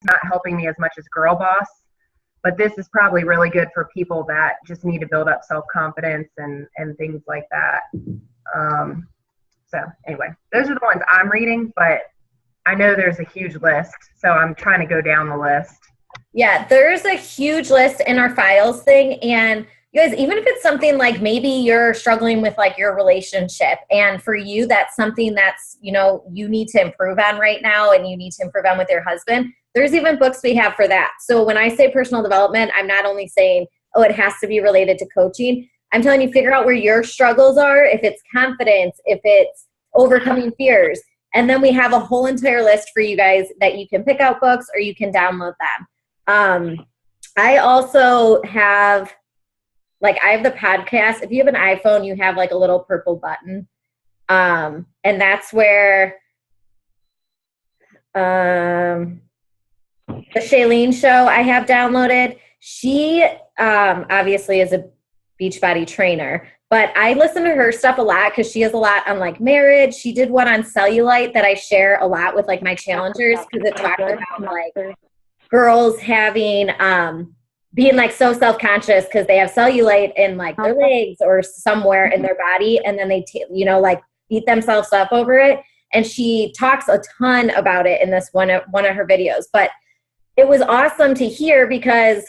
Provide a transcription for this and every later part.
not helping me as much as Girl Boss, but this is probably really good for people that just need to build up self-confidence and things like that. So anyway, those are the ones I'm reading, but I know there's a huge list, so I'm trying to go down the list. Yeah, there's a huge list in our files thing. And you guys, even if it's something like maybe you're struggling with like your relationship, and for you, that's something that's, you know, you need to improve on right now and you need to improve on with your husband, there's even books we have for that. So when I say personal development, I'm not only saying, oh, it has to be related to coaching. I'm telling you, figure out where your struggles are, if it's confidence, if it's overcoming fears. And then we have a whole entire list for you guys that you can pick out books or you can download them. I also have, like, I have the podcast. If you have an iPhone, you have like a little purple button. And that's where the Shailene show I have downloaded. She obviously is a Beachbody trainer, but I listen to her stuff a lot because she has a lot on like marriage. She did one on cellulite that I share a lot with like my challengers because it talks about like girls having being like so self-conscious because they have cellulite in like their legs or somewhere in their body, and then they like beat themselves up over it. And she talks a ton about it in this one of her videos. But it was awesome to hear because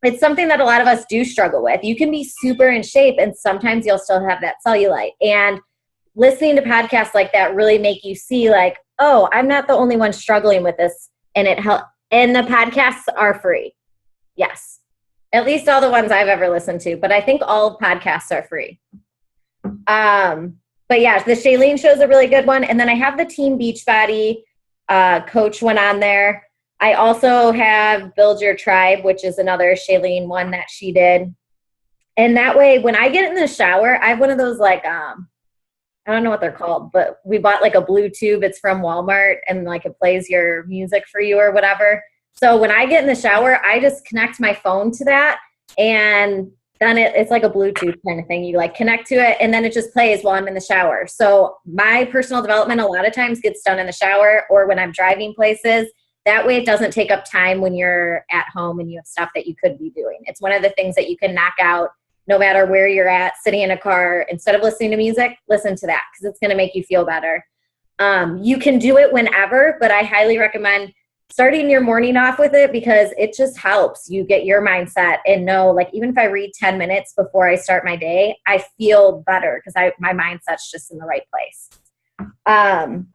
it's something that a lot of us do struggle with. You can be super in shape and sometimes you'll still have that cellulite. And listening to podcasts like that really make you see like, oh, I'm not the only one struggling with this. And it helps. And the podcasts are free. Yes. At least all the ones I've ever listened to. But I think all podcasts are free. But yeah, the Shailene show is a really good one. And then I have the Team Beachbody coach one on there. I also have Build Your Tribe, which is another Shailene one that she did. And that way, when I get in the shower, I have one of those like, I don't know what they're called, but we bought like a blue tube. It's from Walmart and like it plays your music for you or whatever. So when I get in the shower, I just connect my phone to that, and then it's like a Bluetooth kind of thing. You like connect to it and then it just plays while I'm in the shower. So my personal development a lot of times gets done in the shower or when I'm driving places. That way it doesn't take up time when you're at home and you have stuff that you could be doing. It's one of the things that you can knock out no matter where you're at, sitting in a car. Instead of listening to music, listen to that because it's going to make you feel better. You can do it whenever, but I highly recommend starting your morning off with it because it just helps you get your mindset and know, like, even if I read 10 minutes before I start my day, I feel better because my mindset's just in the right place. And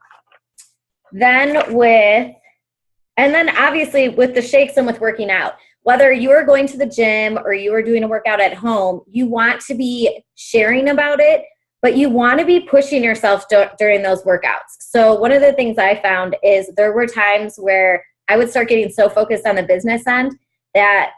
then obviously with the shakes and with working out, whether you are going to the gym or you are doing a workout at home, you want to be sharing about it, but you want to be pushing yourself during those workouts. So one of the things I found is there were times where I would start getting so focused on the business end that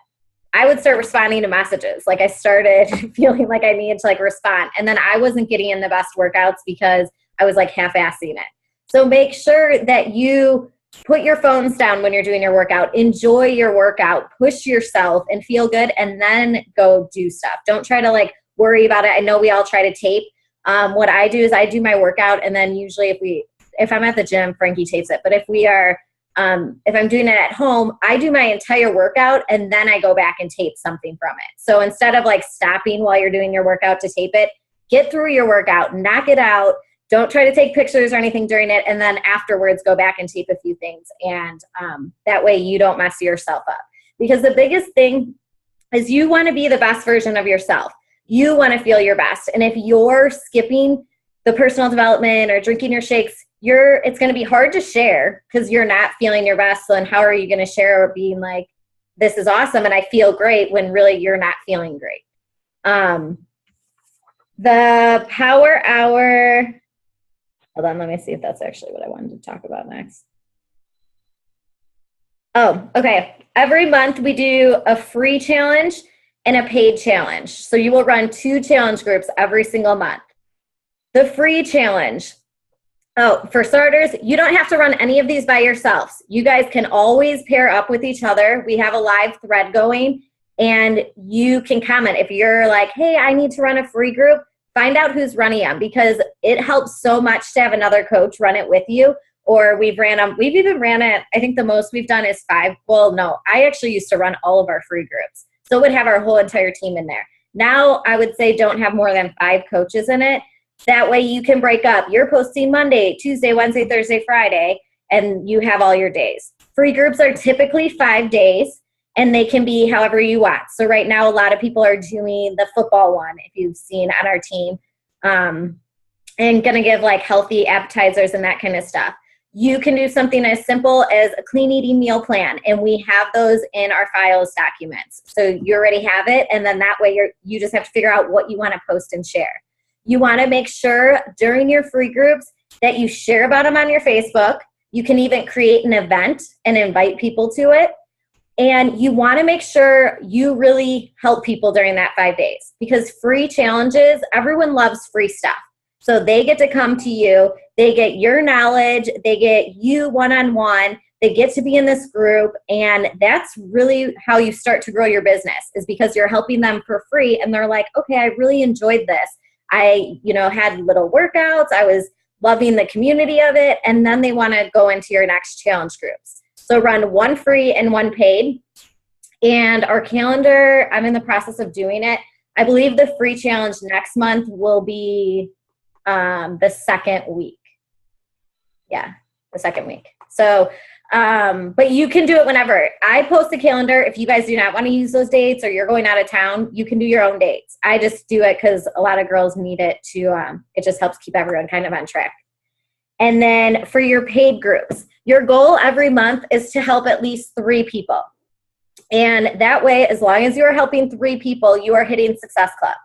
I would start responding to messages. Like I started feeling like I needed to like respond. And then I wasn't getting in the best workouts because I was like half-assing it. So make sure that you put your phones down when you're doing your workout. Enjoy your workout. Push yourself and feel good and then go do stuff. Don't try to like worry about it. I know we all try to tape. What I do is I do my workout and then usually if I'm at the gym, Frankie tapes it. But if I'm doing it at home, I do my entire workout and then I go back and tape something from it. So instead of like stopping while you're doing your workout to tape it, get through your workout, knock it out. Don't try to take pictures or anything during it. And then afterwards, go back and tape a few things. And that way you don't mess yourself up. Because the biggest thing is you want to be the best version of yourself. You want to feel your best. And if you're skipping the personal development or drinking your shakes, it's going to be hard to share because you're not feeling your best. So then how are you going to share being like, this is awesome and I feel great when really you're not feeling great? The Power Hour. Hold on, let me see if that's actually what I wanted to talk about next. Oh, okay. Every month we do a free challenge and a paid challenge. So you will run 2 challenge groups every single month. The free challenge. Oh, for starters, you don't have to run any of these by yourselves. You guys can always pair up with each other. We have a live thread going and you can comment. If you're like, hey, I need to run a free group, find out who's running them because it helps so much to have another coach run it with you. or we've even ran it. I think the most we've done is 5. Well, no, I actually used to run all of our free groups. So it would have our whole entire team in there. Now I would say don't have more than 5 coaches in it. That way you can break up. You're posting Monday, Tuesday, Wednesday, Thursday, Friday, and you have all your days. Free groups are typically 5 days, and they can be however you want. So right now, a lot of people are doing the football one, if you've seen on our team, and going to give like healthy appetizers and that kind of stuff. You can do something as simple as a clean eating meal plan, and we have those in our files documents. So you already have it, and then that way you just have to figure out what you want to post and share. You want to make sure during your free groups that you share about them on your Facebook. You can even create an event and invite people to it. And you want to make sure you really help people during that 5 days, because free challenges, everyone loves free stuff. So they get to come to you, they get your knowledge, they get you one-on-one, they get to be in this group, and that's really how you start to grow your business, is because you're helping them for free, and they're like, okay, I really enjoyed this. I, had little workouts, I was loving the community of it, and then they want to go into your next challenge groups. So run 1 free and 1 paid. And our calendar, I'm in the process of doing it. I believe the free challenge next month will be the second week. Yeah, the second week. So, but you can do it whenever. I post a calendar. If you guys do not want to use those dates or you're going out of town, you can do your own dates. I just do it because a lot of girls need it to, it just helps keep everyone kind of on track. And then for your paid groups, your goal every month is to help at least 3 people. And that way, as long as you are helping 3 people, you are hitting Success Club.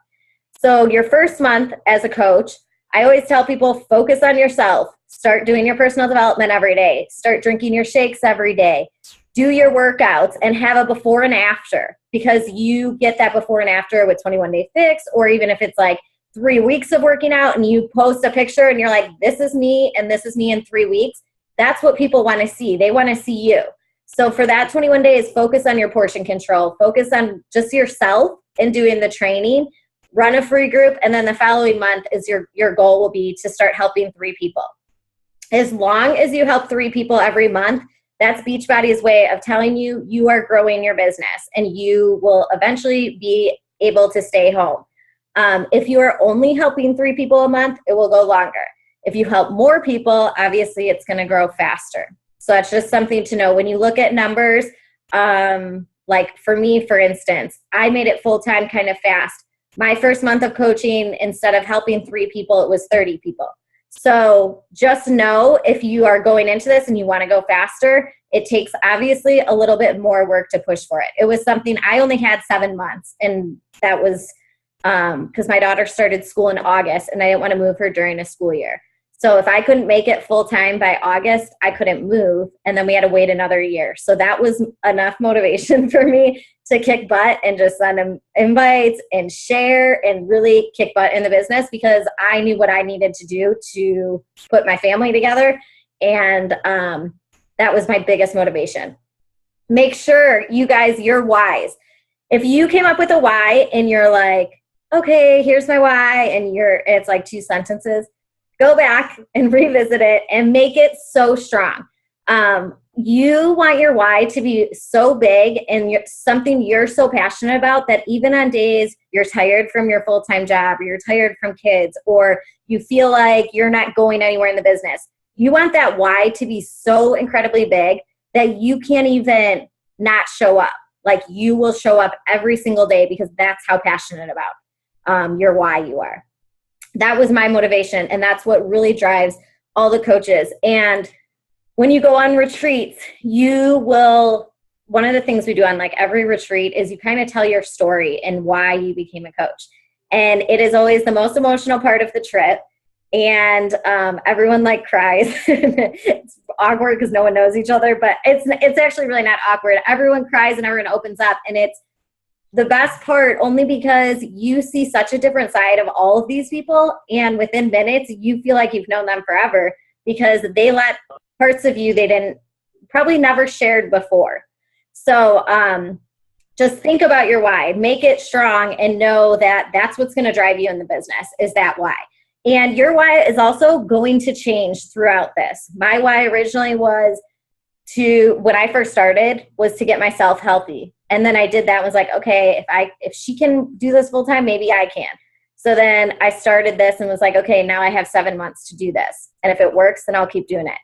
So your first month as a coach, I always tell people, focus on yourself. Start doing your personal development every day. Start drinking your shakes every day. Do your workouts and have a before and after, because you get that before and after with 21 Day Fix, or even if it's like 3 weeks of working out and you post a picture and you're like, this is me and this is me in 3 weeks. That's what people want to see. They want to see you. So for that 21 days, focus on your portion control. Focus on just yourself and doing the training. Run a free group, and then the following month is your goal will be to start helping 3 people. As long as you help 3 people every month, that's Beachbody's way of telling you you are growing your business and you will eventually be able to stay home. If you are only helping 3 people a month, it will go longer. If you help more people, obviously it's going to grow faster. So that's just something to know. When you look at numbers, like for me, for instance, I made it full-time kind of fast. My first month of coaching, instead of helping 3 people, it was 30 people. So just know, if you are going into this and you want to go faster, it takes obviously a little bit more work to push for it. It was something, I only had 7 months, and that was because my daughter started school in August and I didn't want to move her during a school year. So if I couldn't make it full time by August, I couldn't move, and then we had to wait another year. So that was enough motivation for me to kick butt and just send them invites and share and really kick butt in the business, because I knew what I needed to do to put my family together. And that was my biggest motivation. Make sure you guys, your whys. If you came up with a why and you're like, okay, here's my why, and it's like 2 sentences, go back and revisit it and make it so strong. You want your why to be so big and something you're so passionate about that even on days you're tired from your full-time job, or you're tired from kids, or you feel like you're not going anywhere in the business, you want that why to be so incredibly big that you can't even not show up. Like, you will show up every single day because that's how passionate about your why you are. That was my motivation, and that's what really drives all the coaches. And when you go on retreats, one of the things we do on like every retreat is you kind of tell your story and why you became a coach. And it is always the most emotional part of the trip. And everyone like cries. It's awkward because no one knows each other, but it's actually really not awkward. Everyone cries and everyone opens up, and it's the best part only because you see such a different side of all of these people, and within minutes you feel like you've known them forever because they let parts of you they didn't probably never shared before. So just think about your why, make it strong, and know that that's what's going to drive you in the business, is that why. And your why is also going to change throughout this. My why originally was when I first started, was to get myself healthy. And then I did that and was like, okay, if she can do this full time, maybe I can. So then I started this and was like, okay, now I have 7 months to do this. And if it works, then I'll keep doing it.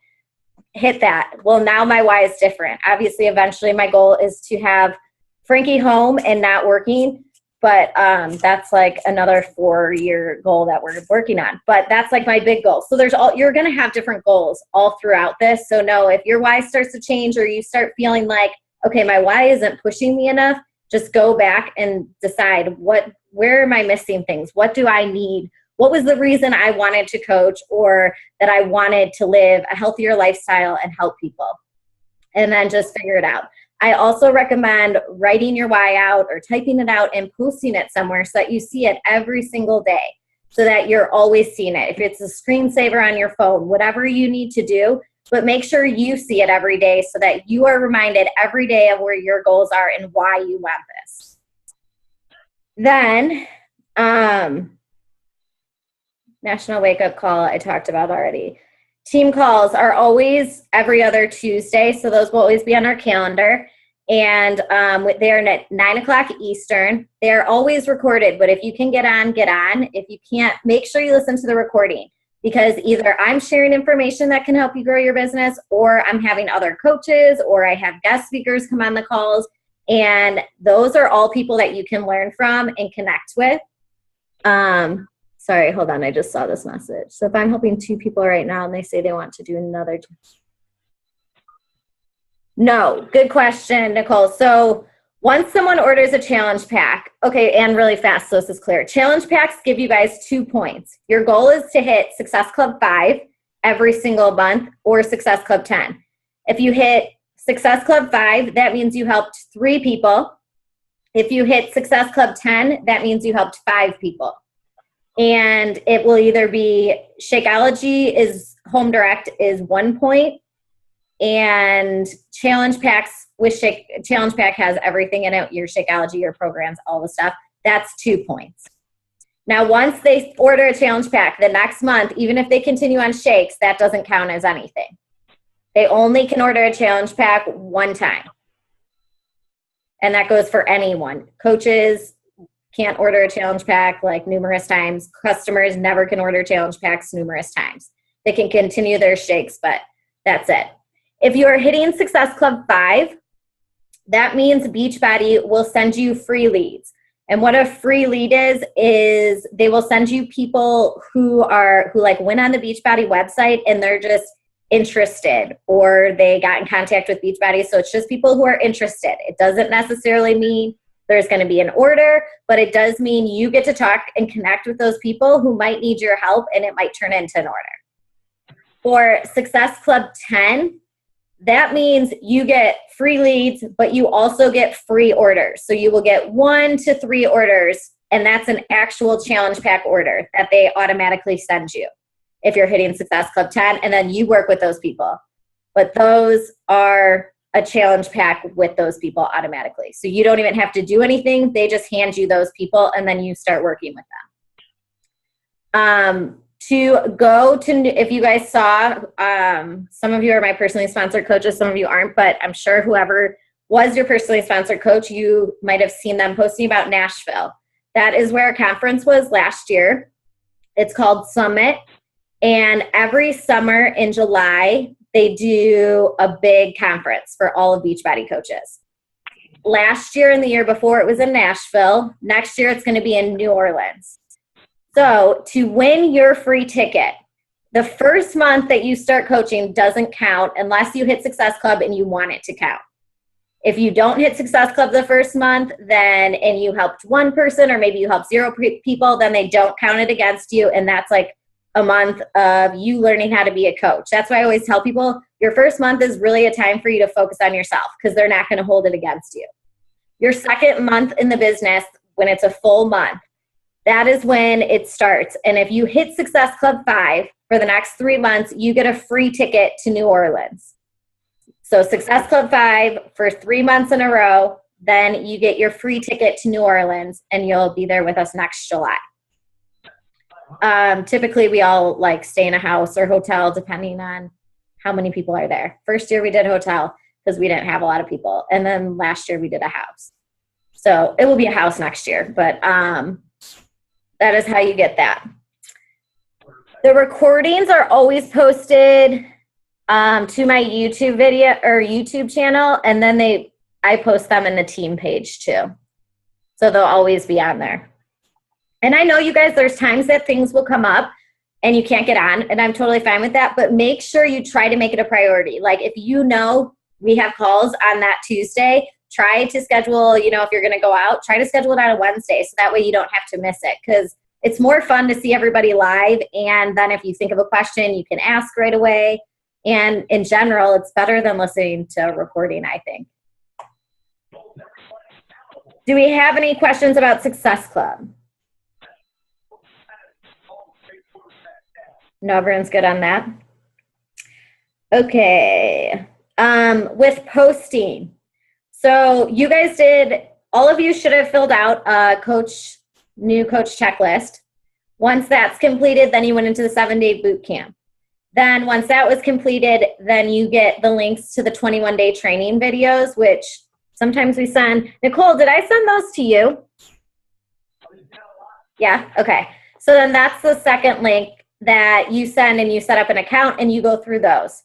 Hit that. Well, now my why is different. Obviously, eventually my goal is to have Frankie home and not working. But that's like another 4-year goal that we're working on. But that's like my big goal. So you're going to have different goals all throughout this. So no, if your why starts to change or you start feeling like, okay, my why isn't pushing me enough, just go back and decide where am I missing things? What do I need? What was the reason I wanted to coach or that I wanted to live a healthier lifestyle and help people? And then just figure it out. I also recommend writing your why out or typing it out and posting it somewhere so that you see it every single day so that you're always seeing it. If it's a screensaver on your phone, whatever you need to do, but make sure you see it every day so that you are reminded every day of where your goals are and why you want this. Then, National Wake Up Call, I talked about already. Team calls are always every other Tuesday, so those will always be on our calendar. And they're at 9 o'clock Eastern. They're always recorded, but if you can get on, get on. If you can't, make sure you listen to the recording because either I'm sharing information that can help you grow your business or I'm having other coaches or I have guest speakers come on the calls. And those are all people that you can learn from and connect with. Sorry, hold on. I just saw this message. So if I'm helping 2 people right now and they say they want to do another. No, good question, Nicole. So once someone orders a challenge pack, okay, and really fast, so this is clear. Challenge packs give you guys 2 points. Your goal is to hit Success Club 5 every single month or Success Club 10. If you hit Success Club 5, that means you helped 3 people. If you hit Success Club 10, that means you helped 5 people. And it will either be Shakeology is Home Direct is 1 point, and Challenge Packs with Challenge Pack has everything in it, your Shakeology, your programs, all the stuff. That's 2 points. Now, once they order a challenge pack the next month, even if they continue on shakes, that doesn't count as anything. They only can order a challenge pack 1 time. And that goes for anyone. Coaches can't order a challenge pack like numerous times. Customers never can order challenge packs numerous times. They can continue their shakes, but that's it. If you are hitting Success Club 5, that means Beachbody will send you free leads. And what a free lead is they will send you people who like went on the Beachbody website and they're just interested or they got in contact with Beachbody. So it's just people who are interested. It doesn't necessarily mean there's going to be an order, but it does mean you get to talk and connect with those people who might need your help and it might turn into an order. For Success Club 10, that means you get free leads, but you also get free orders. So you will get 1 to 3 orders, and that's an actual challenge pack order that they automatically send you if you're hitting Success Club 10, and then you work with those people. But those are a challenge pack with those people automatically. So you don't even have to do anything. They just hand you those people, and then you start working with them. If you guys saw, some of you are my personally sponsored coaches, some of you aren't, but I'm sure whoever was your personally sponsored coach, you might have seen them posting about Nashville. That is where a conference was last year. It's called Summit. And every summer in July, they do a big conference for all of Beachbody coaches. Last year and the year before, it was in Nashville. Next year, it's going to be in New Orleans. So to win your free ticket, the first month that you start coaching doesn't count unless you hit Success Club and you want it to count. If you don't hit Success Club the first month, and you helped 1 person or maybe you helped 0 people, then they don't count it against you. And that's like a month of you learning how to be a coach. That's why I always tell people your first month is really a time for you to focus on yourself because they're not going to hold it against you. Your second month in the business, when it's a full month, that is when it starts. And if you hit Success Club 5 for the next 3 months, you get a free ticket to New Orleans. So Success Club 5 for 3 months in a row, then you get your free ticket to New Orleans and you'll be there with us next July. Typically we all like stay in a house or hotel depending on how many people are there. First year we did hotel because we didn't have a lot of people. And then last year we did a house. So it will be a house next year, but that is how you get that. The recordings are always posted to my YouTube video or YouTube channel, and then I post them in the team page too. So they'll always be on there. And I know you guys, there's times that things will come up and you can't get on, and I'm totally fine with that, but make sure you try to make it a priority. Like if you know we have calls on that Tuesday, try to schedule, if you're going to go out, try to schedule it on a Wednesday so that way you don't have to miss it, because it's more fun to see everybody live. And then if you think of a question, you can ask right away. And in general, it's better than listening to a recording, I think. Do we have any questions about Success Club? No, everyone's good on that. Okay. With posting. So you guys all of you should have filled out a new coach checklist. Once that's completed, then you went into the 7-day boot camp. Then once that was completed, then you get the links to the 21-day training videos, which sometimes we send. Nicole, did I send those to you? Yeah, okay. So then that's the second link that you send, and you set up an account and you go through those.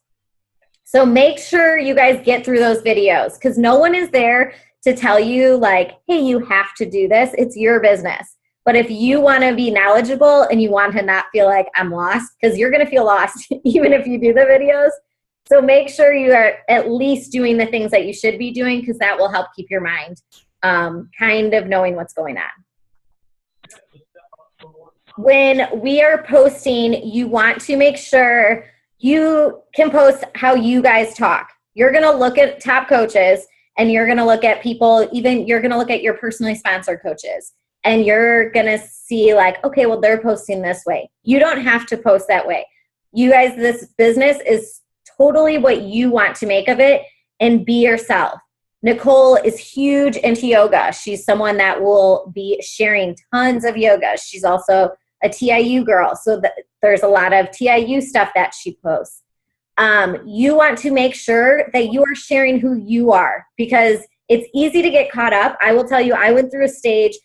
So make sure you guys get through those videos, because no one is there to tell you like, hey, you have to do this. It's your business. But if you want to be knowledgeable and you want to not feel like I'm lost, because you're going to feel lost even if you do the videos. So make sure you are at least doing the things that you should be doing, because that will help keep your mind kind of knowing what's going on. When we are posting, you want to make sure you can post how you guys talk. You're going to look at top coaches, and you're going to look at people, even you're going to look at your personally sponsored coaches, and you're going to see like, okay, well, they're posting this way. You don't have to post that way. You guys, this business is totally what you want to make of it, and be yourself. Nicole is huge into yoga. She's someone that will be sharing tons of yoga. She's also a TIU girl, so there's a lot of TIU stuff that she posts. You want to make sure that you are sharing who you are, because it's easy to get caught up. I will tell you, I went through a stage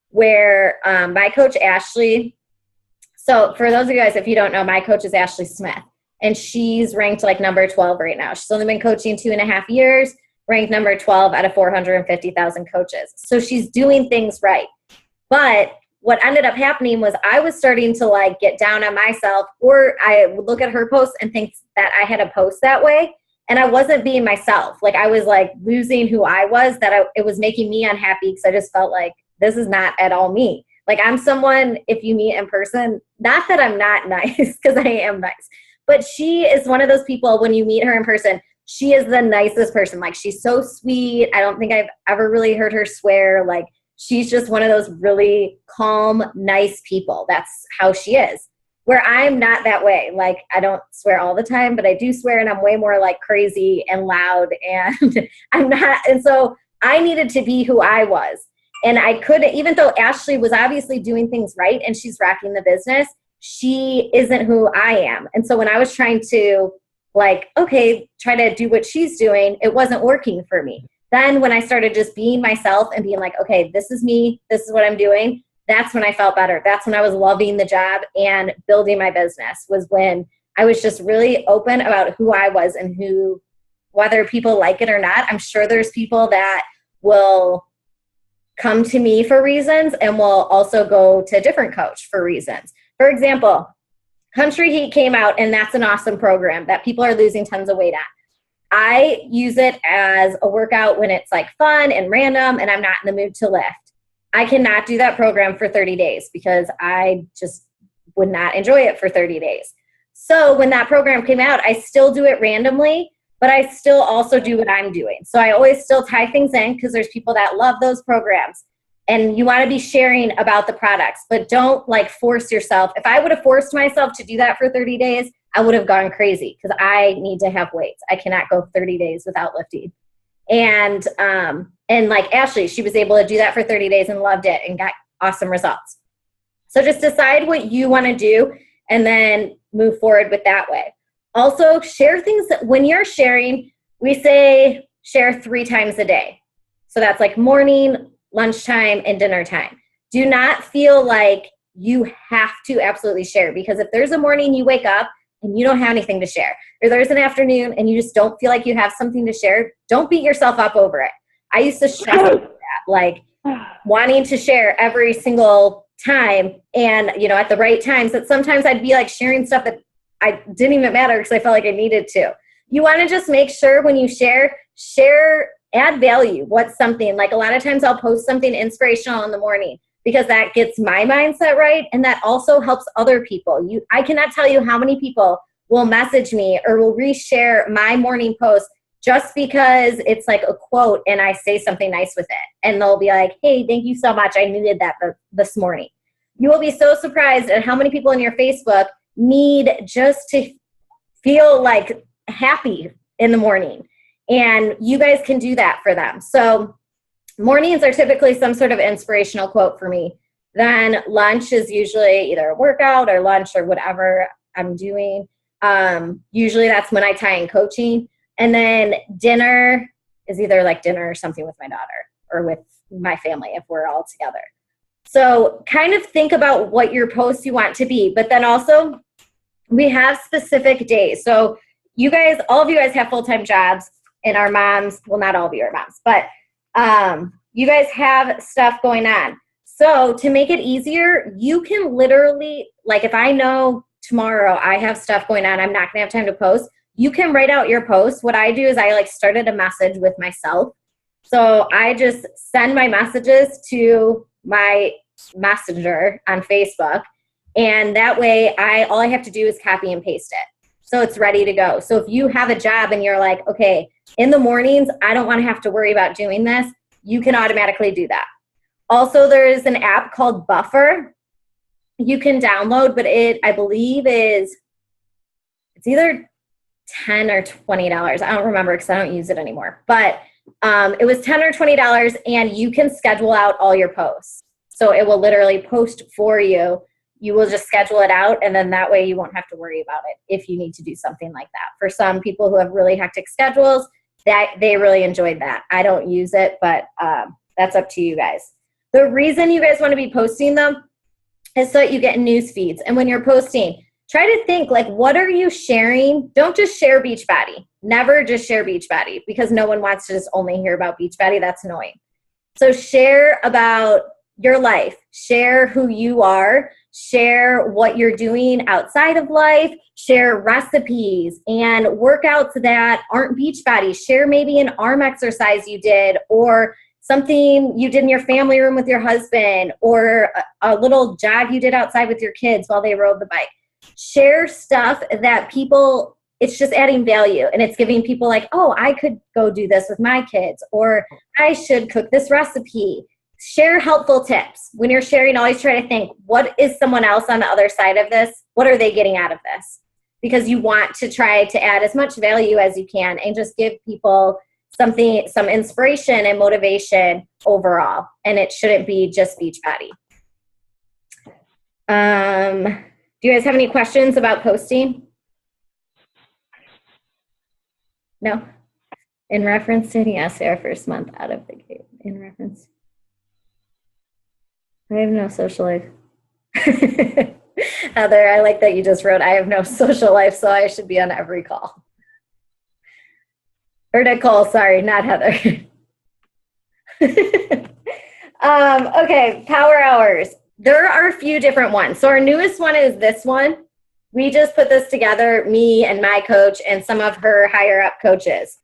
where my coach, Ashley, so for those of you guys, if you don't know, my coach is Ashley Smith, and she's ranked like number 12 right now. She's only been coaching 2.5 years, ranked number 12 out of 450,000 coaches. So she's doing things right. But what ended up happening was I was starting to like get down on myself, or I would look at her posts and think that I had a post that way, and I wasn't being myself. Like I was like losing who I was, it was making me unhappy, because I just felt like this is not at all me. Like I'm someone, if you meet in person, not that I'm not nice, because I am nice, but she is one of those people, when you meet her in person, she is the nicest person. Like she's so sweet. I don't think I've ever really heard her swear. Like she's just one of those really calm, nice people. That's how she is. Where I'm not that way. Like I don't swear all the time, but I do swear, and I'm way more like crazy and loud, and I'm not. And so I needed to be who I was. And I couldn't, even though Ashley was obviously doing things right and she's rocking the business, she isn't who I am. And so when I was trying to like, okay, try to do what she's doing, it wasn't working for me. Then when I started just being myself and being like, okay, this is me, this is what I'm doing, that's when I felt better. That's when I was loving the job and building my business, was when I was just really open about who I was and whether people like it or not. I'm sure there's people that will come to me for reasons and will also go to a different coach for reasons. For example, Country Heat came out, and that's an awesome program that people are losing tons of weight at. I use it as a workout when it's like fun and random and I'm not in the mood to lift. I cannot do that program for 30 days because I just would not enjoy it for 30 days. So when that program came out, I still do it randomly, but I still also do what I'm doing. So I always still tie things in, because there's people that love those programs, and you want to be sharing about the products, but don't like force yourself. If I would have forced myself to do that for 30 days, I would have gone crazy, because I need to have weights. I cannot go 30 days without lifting. And like Ashley, she was able to do that for 30 days and loved it and got awesome results. So just decide what you want to do and then move forward with that way. Also, share things that when you're sharing, we say share 3 times a day. So that's like morning, lunchtime, and dinner time. Do not feel like you have to absolutely share, because if there's a morning you wake up and you don't have anything to share, or there's an afternoon and you just don't feel like you have something to share, don't beat yourself up over it. I used to stress about that, like wanting to share every single time and, you know, at the right times, that sometimes I'd be like sharing stuff that I didn't even matter because I felt like I needed to. You want to just make sure when you share, add value. What's something, like a lot of times I'll post something inspirational in the morning because that gets my mindset right. And that also helps other people. I cannot tell you how many people will message me or will reshare my morning post just because it's like a quote and I say something nice with it. And they'll be like, hey, thank you so much. I needed that this morning. You will be so surprised at how many people in your Facebook need just to feel like happy in the morning. And you guys can do that for them. So mornings are typically some sort of inspirational quote for me. Then lunch is usually either a workout or lunch or whatever I'm doing. Usually that's when I tie in coaching. And then dinner is either like dinner or something with my daughter or with my family if we're all together. So kind of think about what your posts you want to be, but then also we have specific days. So you guys, all of you guys have full-time jobs, and our moms, well, not all of you are moms, but you guys have stuff going on. So to make it easier, you can literally, like if I know tomorrow I have stuff going on, I'm not gonna have time to post, you can write out your post. What I do is I like started a message with myself. So I just send my messages to my messenger on Facebook. And that way all I have to do is copy and paste it. So it's ready to go. So if you have a job and you're like, okay, in the mornings, I don't want to have to worry about doing this, you can automatically do that. Also, there's an app called Buffer you can download, but I believe it's either $10 or $20. I don't remember because I don't use it anymore. But it was $10 or $20, and you can schedule out all your posts. So it will literally post for you. You will just schedule it out, and then that way you won't have to worry about it if you need to do something like that. For some people who have really hectic schedules, that they really enjoyed that. I don't use it, but that's up to you guys. The reason you guys want to be posting them is so that you get news feeds. And when you're posting, try to think like, what are you sharing? Don't just share Beachbody. Never just share Beachbody, because no one wants to just only hear about Beachbody. That's annoying. So share about your life. Share who you are. Share what you're doing outside of life. Share recipes and workouts that aren't Beachbody. Share maybe an arm exercise you did, or something you did in your family room with your husband, or a little jog you did outside with your kids while they rode the bike. Share stuff that people, it's just adding value, and it's giving people like, oh, I could go do this with my kids, or I should cook this recipe. Share helpful tips. When you're sharing, always try to think, what is someone else on the other side of this? What are they getting out of this? Because you want to try to add as much value as you can and just give people some inspiration and motivation overall. And it shouldn't be just Beachbody. Do you guys have any questions about posting? No? In reference to the essay, our first month out of the gate. In reference. I have no social life. Heather, I like that you just wrote, I have no social life, so I should be on every call. Or Nicole, sorry, not Heather. Okay, power hours. There are a few different ones. So our newest one is this one. We just put this together, me and my coach and some of her higher up coaches.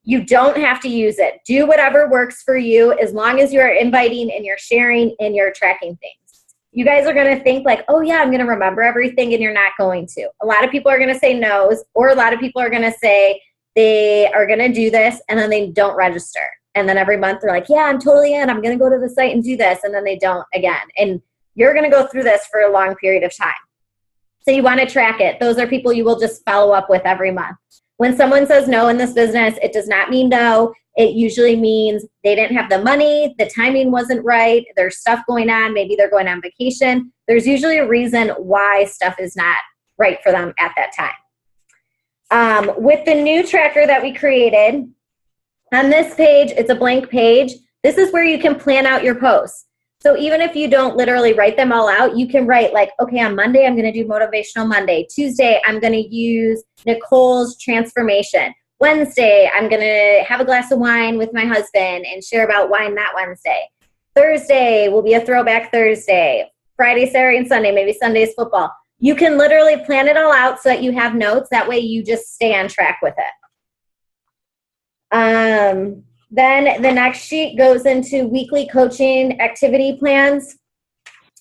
You don't have to use it. Do whatever works for you, as long as you're inviting and you're sharing and you're tracking things. You guys are going to think like, oh yeah, I'm going to remember everything, and you're not going to. A lot of people are going to say no's, or a lot of people are going to say they are going to do this and then they don't register. And then every month they're like, yeah, I'm totally in. I'm going to go to the site and do this. And then they don't again. And you're going to go through this for a long period of time. So you want to track it. Those are people you will just follow up with every month. When someone says no in this business, it does not mean no. it usually means they didn't have the money, the timing wasn't right, there's stuff going on, maybe they're going on vacation. There's usually a reason why stuff is not right for them at that time. With the new tracker that we created, on this page, it's a blank page. This is where you can plan out your posts. So even if you don't literally write them all out, you can write like, okay, on Monday, I'm going to do Motivational Monday. Tuesday, I'm going to use Nicole's transformation. Wednesday, I'm going to have a glass of wine with my husband and share about wine that Wednesday. Thursday will be a throwback Thursday. Friday, Saturday, and Sunday, maybe Sunday's football. You can literally plan it all out so that you have notes. That way you just stay on track with it. Then the next sheet goes into weekly coaching activity plans.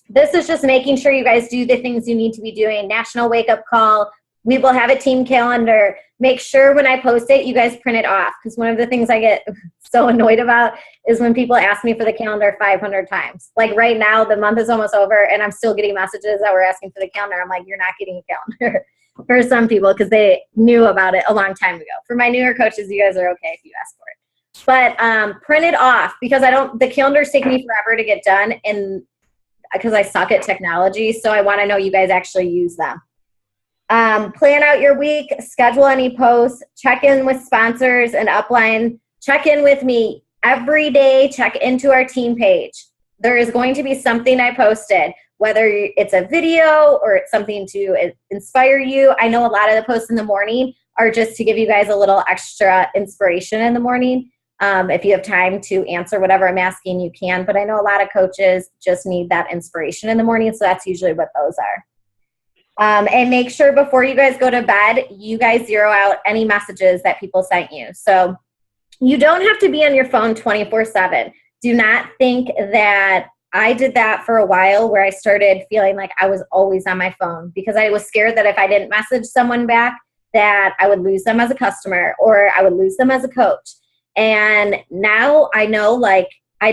This is just making sure you guys do the things you need to be doing. National wake up call. We will have a team calendar. Make sure when I post it, you guys print it off. Because one of the things I get so annoyed about is when people ask me for the calendar 500 times. Like right now, the month is almost over and I'm still getting messages that were asking for the calendar. I'm like, you're not getting a calendar for some people because they knew about it a long time ago. For my newer coaches, you guys are okay if you ask for it. But print it off because the calendars take me forever to get done and because I suck at technology. So I want to know you guys actually use them. Plan out your week, schedule any posts, check in with sponsors and upline, check in with me every day, check into our team page. There is going to be something I posted, whether it's a video or it's something to inspire you. I know a lot of the posts in the morning are just to give you guys a little extra inspiration in the morning. If you have time to answer whatever I'm asking, you can. But I know a lot of coaches just need that inspiration in the morning, so that's usually what those are. And make sure before you guys go to bed, you guys zero out any messages that people sent you. So you don't have to be on your phone 24/7. Do not think that I did that for a while where I started feeling like I was always on my phone because I was scared that if I didn't message someone back, that I would lose them as a customer or I would lose them as a coach. And now I know like I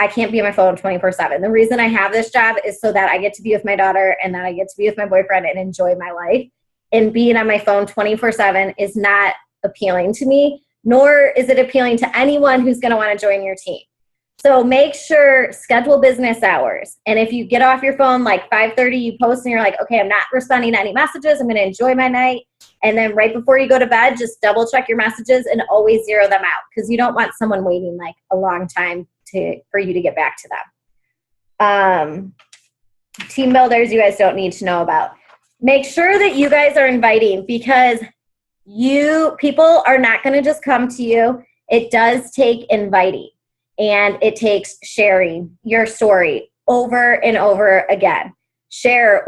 can't be on my phone 24/7. The reason I have this job is so that I get to be with my daughter and that I get to be with my boyfriend and enjoy my life. And being on my phone 24/7 is not appealing to me, nor is it appealing to anyone who's going to want to join your team. So make sure, schedule business hours. And if you get off your phone like 5:30, you post and you're like, okay, I'm not responding to any messages. I'm going to enjoy my night. And then right before you go to bed, just double check your messages and always zero them out because you don't want someone waiting like a long time for you to get back to them. Team builders, you guys don't need to know about. Make sure that you guys are inviting because people are not going to just come to you. It does take inviting. And it takes sharing your story over and over again. Share.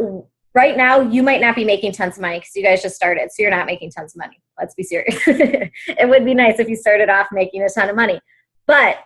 Right now, you might not be making tons of money because you guys just started, so you're not making tons of money. Let's be serious. It would be nice if you started off making a ton of money. But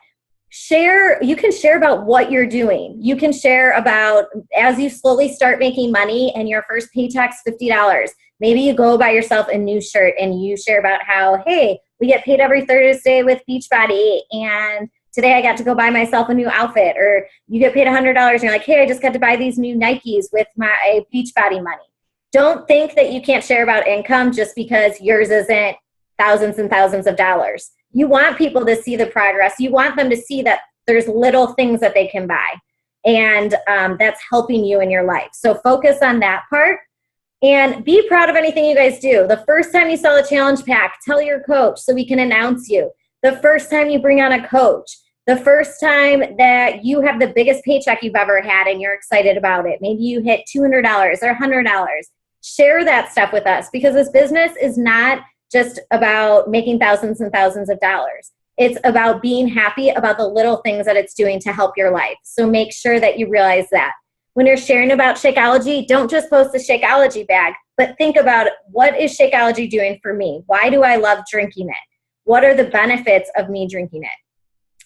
you can share about what you're doing. You can share about as you slowly start making money and your first paycheck's $50. Maybe you go buy yourself a new shirt and you share about how, hey, we get paid every Thursday with Beachbody and today I got to go buy myself a new outfit, or you get paid $100 and you're like, hey, I just got to buy these new Nikes with my Beachbody money. Don't think that you can't share about income just because yours isn't thousands and thousands of dollars. You want people to see the progress. You want them to see that there's little things that they can buy, and that's helping you in your life. So focus on that part and be proud of anything you guys do. The first time you sell a challenge pack, tell your coach so we can announce you. The first time you bring on a coach, the first time that you have the biggest paycheck you've ever had and you're excited about it. Maybe you hit $200 or $100. Share that stuff with us because this business is not just about making thousands and thousands of dollars. It's about being happy about the little things that it's doing to help your life. So make sure that you realize that. When you're sharing about Shakeology, don't just post the Shakeology bag, but think about what is Shakeology doing for me? Why do I love drinking it? What are the benefits of me drinking it?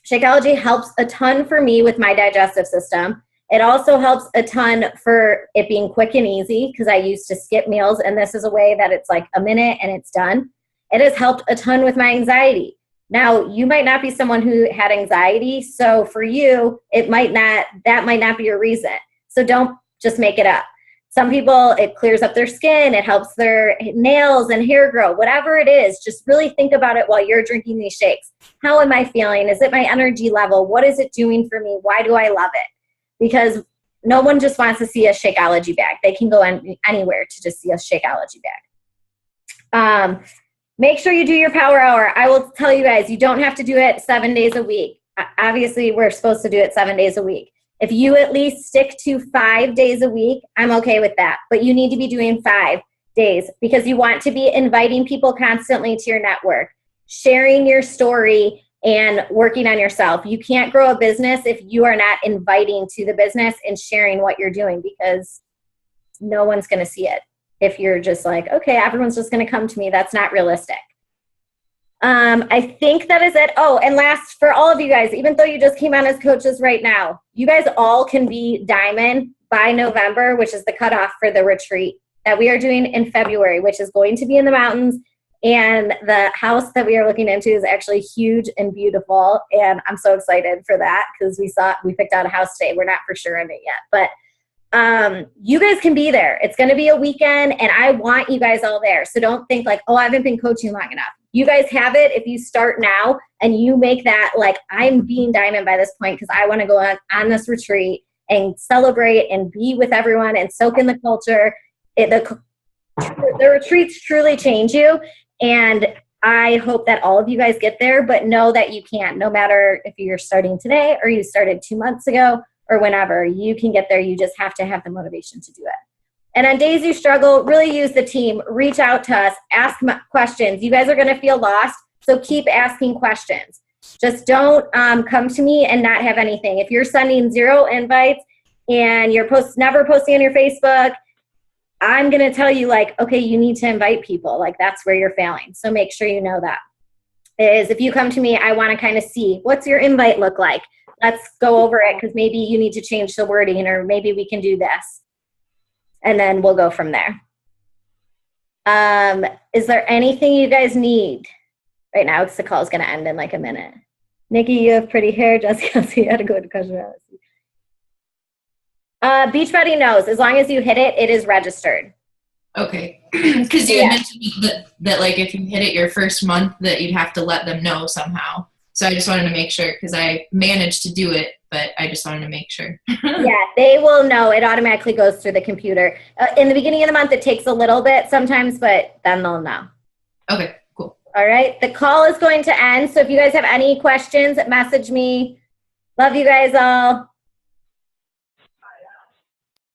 Shakeology helps a ton for me with my digestive system. It also helps a ton for it being quick and easy because I used to skip meals, and this is a way that it's like a minute and it's done. It has helped a ton with my anxiety. Now, you might not be someone who had anxiety, so for you, that might not be your reason. So don't just make it up. Some people, it clears up their skin, it helps their nails and hair grow, whatever it is. Just really think about it while you're drinking these shakes. How am I feeling? Is it my energy level? What is it doing for me? Why do I love it? Because no one just wants to see a Shakeology bag. They can go anywhere to just see a Shakeology bag. Make sure you do your power hour. I will tell you guys, you don't have to do it 7 days a week. Obviously, we're supposed to do it 7 days a week. If you at least stick to 5 days a week, I'm okay with that. But you need to be doing 5 days because you want to be inviting people constantly to your network, sharing your story, and working on yourself. You can't grow a business if you are not inviting to the business and sharing what you're doing, because no one's going to see it. If you're just like, okay, everyone's just going to come to me, that's not realistic. I think that is it. Oh, and last, for all of you guys, even though you just came on as coaches right now, you guys all can be diamond by November, which is the cutoff for the retreat that we are doing in February, which is going to be in the mountains. And the house that we are looking into is actually huge and beautiful. And I'm so excited for that because we picked out a house today. We're not for sure in it yet, but you guys can be there. It's going to be a weekend and I want you guys all there. So don't think like, oh, I haven't been coaching long enough. You guys have it if you start now and you make that like, I'm being diamond by this point because I want to go on this retreat and celebrate and be with everyone and soak in the culture. The retreats truly change you. And I hope that all of you guys get there, but know that you can, no matter if you're starting today or you started 2 months ago or whenever, you can get there. You just have to have the motivation to do it. And on days you struggle, really use the team. Reach out to us. Ask questions. You guys are going to feel lost, so keep asking questions. Just don't come to me and not have anything. If you're sending 0 invites and you're never posting on your Facebook, I'm going to tell you like, okay, you need to invite people. Like that's where you're failing. So make sure you know that. Is if you come to me, I want to kind of see what's your invite look like. Let's go over it because maybe you need to change the wording or maybe we can do this. And then we'll go from there. Is there anything you guys need right now? Because the call is going to end in like a minute. Nikki, you have pretty hair. Jessica, so you had to go to question. Beachbody knows. As long as you hit it, it is registered. Okay. Because you had mentioned that like if you hit it your first month that you'd have to let them know somehow. So I just wanted to make sure because I managed to do it, but I just wanted to make sure. Yeah, they will know. It automatically goes through the computer. In the beginning of the month, it takes a little bit sometimes, but then they'll know. Okay, cool. All right. The call is going to end. So if you guys have any questions, message me. Love you guys all.